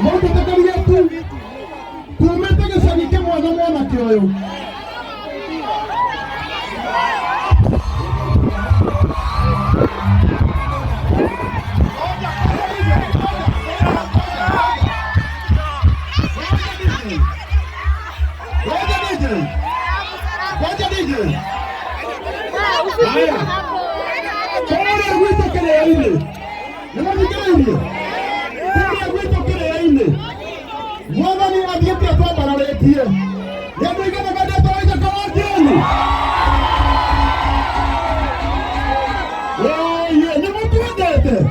Moto takaria tu. Tumete gicagi mwana mwanake uyu. Wacha DJ. Haya. Kora gwito kile yaine. Nimanikire. Kora gwito kile yaine. Mwana ni adiete kwa bararetie. Ndio igana baada toaje kwa tena. Oye, ni mtu adete.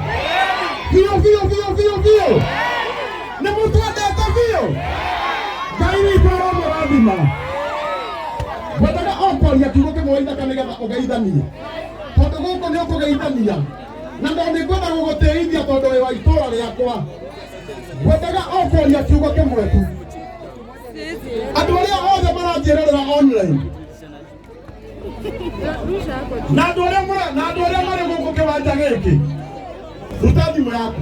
Vio. Ni mtu adete vio. Kaini kwa moradima. Wadaga okoria kiugo kimwe kanigetha ugeithania tondu guku ni ukugeithania na ndo ni ngwenda guguteithia tondu wi wa itura riakwa wadaga okoria kiugo kimwe tu andu aria othe maranjirorera online na andu aria mari guku kiwanja giki ruta thimu yaku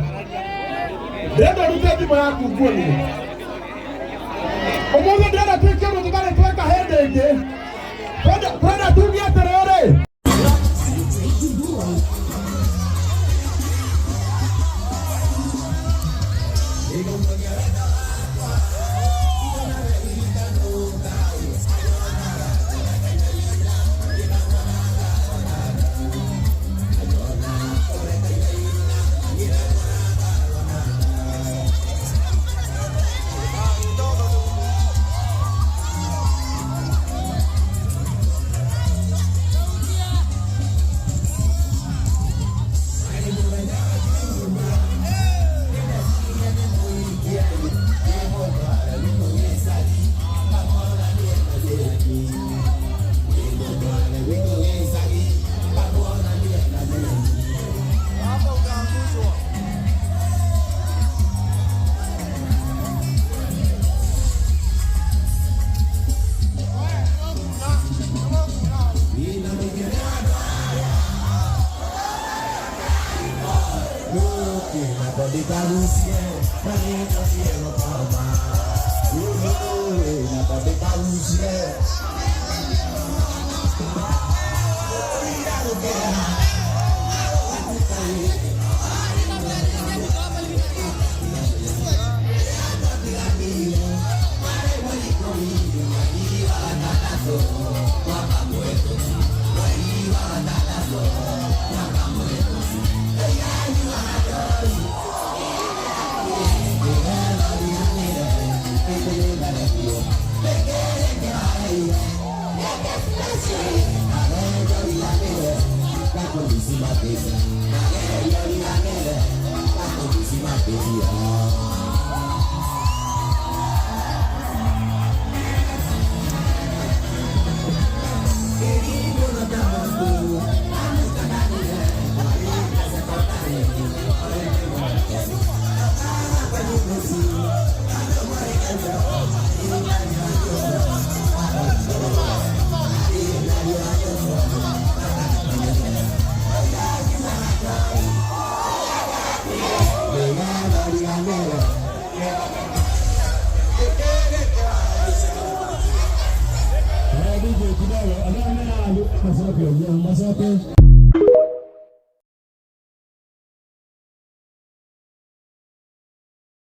ndenda ruta thimu yaku nguonie umuthi ndenda twike undu tutari tweka hindi ingi Kwenda tugia terere. Masuk